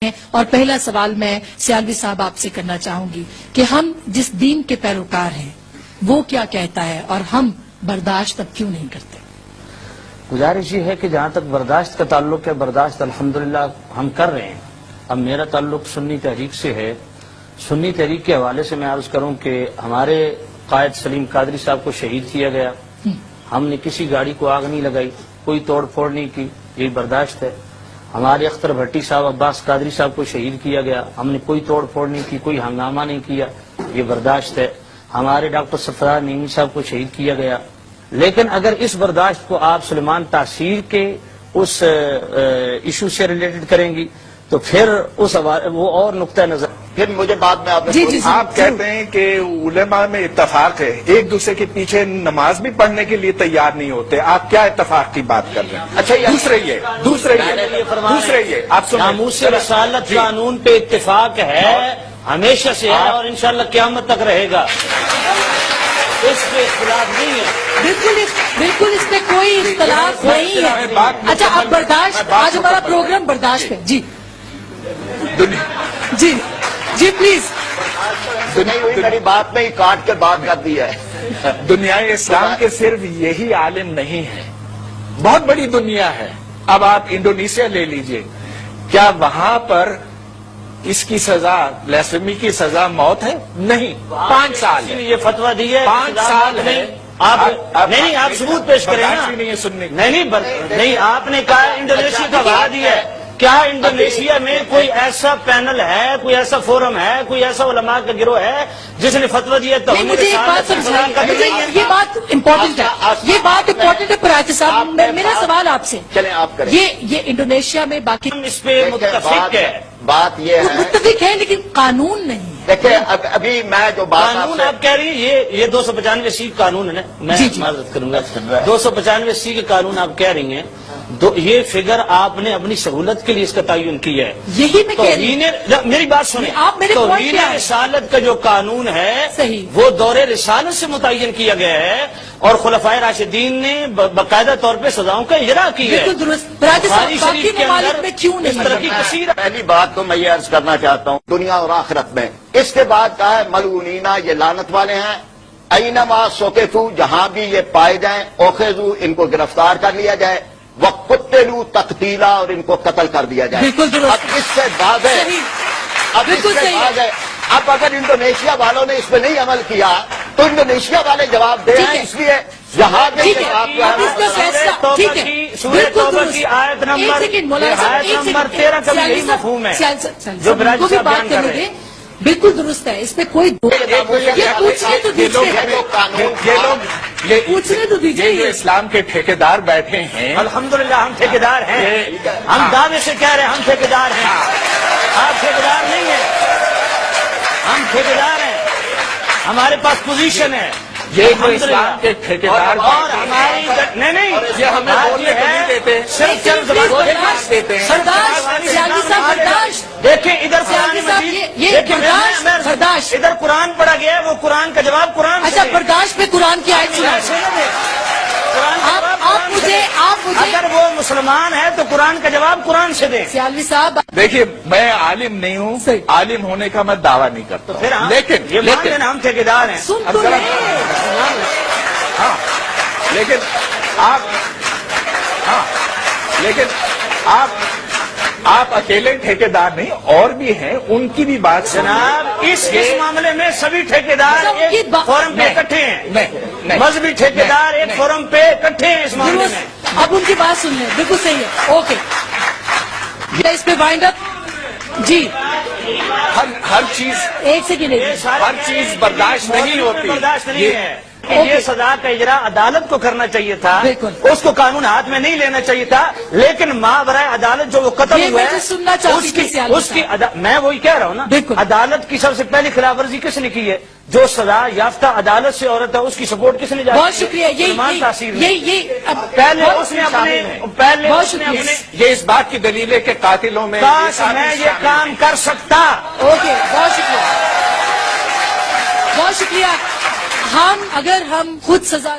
اور پہلا سوال میں سیالوی صاحب آپ سے کرنا چاہوں گی کہ ہم جس دین کے پیروکار ہیں وہ کیا کہتا ہے اور ہم برداشت اب کیوں نہیں کرتے؟ گزارش یہ ہے کہ جہاں تک برداشت کا تعلق ہے، برداشت الحمدللہ ہم کر رہے ہیں۔ اب میرا تعلق سنی تحریک سے ہے۔ سنی تحریک کے حوالے سے میں عرض کروں کہ ہمارے قائد سلیم قادری صاحب کو شہید کیا گیا، ہم نے کسی گاڑی کو آگ نہیں لگائی، کوئی توڑ پھوڑ نہیں کی، یہی برداشت ہے۔ ہمارے اختر بھٹی صاحب عباس قادری صاحب کو شہید کیا گیا، ہم نے کوئی توڑ پھوڑ نہیں کی، کوئی ہنگامہ نہیں کیا، یہ برداشت ہے۔ ہمارے ڈاکٹر سرفراز نعیمی صاحب کو شہید کیا گیا۔ لیکن اگر اس برداشت کو آپ سلیمان تاثیر کے اس ایشو سے ریلیٹڈ کریں گی تو پھر وہ اور نقطہ نظر۔ پھر مجھے بعد میں آپ کہتے ہیں کہ علماء میں اتفاق ہے، ایک دوسرے کے پیچھے نماز بھی پڑھنے کے لیے تیار نہیں ہوتے، آپ کیا اتفاق کی بات کر رہے ہیں؟ اچھا دوسرے یہ آپ ناموس رسالت قانون پہ اتفاق ہے، ہمیشہ سے ہے اور انشاءاللہ قیامت تک رہے گا، اس پہ اختلاف نہیں ہے۔ بالکل اس پہ کوئی اختلاف نہیں ہے۔ اچھا اب برداشت، آج ہمارا پروگرام برداشت پہ، جی جی جی پلیز۔ میری بات میں ہی کاٹ کے بات کر دی ہے۔ دنیا اسلام کے صرف یہی عالم نہیں ہے، بہت بڑی دنیا ہے۔ اب آپ انڈونیشیا لے لیجئے، کیا وہاں پر اس کی سزا، بلیسفیمی کی سزا موت ہے؟ نہیں، 5 سال ہے۔ یہ فتویٰ دی ہے 5 سال ہے۔ نہیں آپ ثبوت پیش کریں نا۔ نہیں آپ نے کہا انڈونیشیا کا وعدہ دیا ہے، کیا انڈونیشیا میں کوئی ایسا پینل ہے، کوئی ایسا فورم ہے، کوئی ایسا علماء کا گروہ ہے جس نے فتویٰ دیا؟ تو مجھے ایک بات سمجھائیے، یہ بات امپورٹنٹ ہے، یہ بات امپورٹنٹ ہے پراچی صاحب۔ میرا سوال آپ سے، چلیں آپ کریں۔ یہ انڈونیشیا میں باقی ہم اس پہ متفق ہے، بات یہ ہے، متفق ہے لیکن قانون نہیں۔ دیکھیں ابھی میں جو بات قانون آپ کہہ رہی ہیں، یہ 295C قانون ہے، میں معذرت کروں گا، 295C کے قانون آپ کہہ رہی ہیں، یہ فگر آپ نے اپنی سہولت کے لیے اس کا تعین کیا ہے۔ یہی میں کہہ رہی ہوں، میری بات سنیں، توہین رسالت کا جو قانون ہے وہ دور رسالت سے متعین کیا گیا ہے اور خلفائے راشدین نے باقاعدہ طور پہ سزاؤں کا اجرا کیا ہے۔ بالکل درست۔ بخاری شریف کے اندر میں کیوں نہیں؟ پہلی بات تو میں یہ عرض کرنا چاہتا ہوں، دنیا اور آخرت میں اس کے بعد کہا ہے ملعونینا، یہ لعنت والے ہیں، اینما ثقفوا، جہاں بھی یہ پائے جائیں، اخذوا، ان کو گرفتار کر لیا جائے، وقتلوا تقتیلا، اور ان کو قتل کر دیا جائے۔ اب اس سے بعد ہے، اب اگر انڈونیشیا والوں نے اس پہ نہیں عمل کیا تو انڈونیشیا والے جواب دے ہیں، اس لیے یہاں بھی سورہ توبہ کی آیت نمبر 13 کا بھی یہی مفہوم ہے جو براج صاحب بیان کر رہے ہیں۔ بالکل درست ہے، اس پہ کوئی پوچھنے تو دیجیے، یہ جو اسلام کے ٹھیکیدار بیٹھے ہیں، الحمدللہ ہم ٹھیکیدار ہیں، ہم دعوے سے کہہ رہے ہیں ہم ٹھیکیدار ہیں، آپ ٹھیکیدار نہیں ہیں، ہم ٹھیکیدار ہیں، ہمارے پاس پوزیشن ہے۔ یہ جو اسلام کے ٹھیکیدار اور ہماری نہیں یہ ہمیں بولنے کو نہیں دیتے، صرف چند دیتے ہیں۔ دیکھیں ادھر قرآن مجید، ادھر قرآن پڑھا گیا ہے، وہ قرآن کا جواب قرآن سے۔ اچھا برداشت پہ قرآن کی آیت سنائیں۔ اگر وہ مسلمان ہے تو قرآن کا جواب قرآن سے دیں۔ سیالوی صاحب دیکھیے میں عالم نہیں ہوں، عالم ہونے کا میں دعویٰ نہیں کرتا، پھر لیکن ہم ٹھیکیدار ہیں۔ سن تو لیں۔ لیکن آپ اکیلے ٹھیکیدار نہیں، اور بھی ہیں، ان کی بھی بات جناب، اس معاملے میں سبھی ٹھیکیدار ایک فورم پہ اکٹھے ہیں، مذہبی ٹھیکیدار ایک فورم پہ اکٹھے ہیں اس معاملے میں۔ اب ان کی بات سن لیں، بالکل صحیح ہے، اوکے اس پہ وائنڈ اپ جی۔ ہر چیز ایک سیکنڈ، ہر چیز برداشت نہیں ہوتی، برداشت نہیں ہے۔ یہ سزا کا اجرا عدالت کو کرنا چاہیے تھا، اس کو قانون ہاتھ میں نہیں لینا چاہیے تھا، لیکن ماورائے عدالت جو وہ قتل ہوا ہے اس کی میں وہی کہہ رہا ہوں نا، عدالت کی سب سے پہلی خلاف ورزی کس نے کی ہے؟ جو سزا یافتہ عدالت سے عورت ہے اس کی سپورٹ کس نے جاری؟ بہت شکریہ۔ پہلے یہ اس بات کی دلیل ہے کہ قاتلوں میں میں یہ کام کر سکتا۔ اوکے بہت شکریہ، بہت شکریہ۔ اگر ہم خود سزا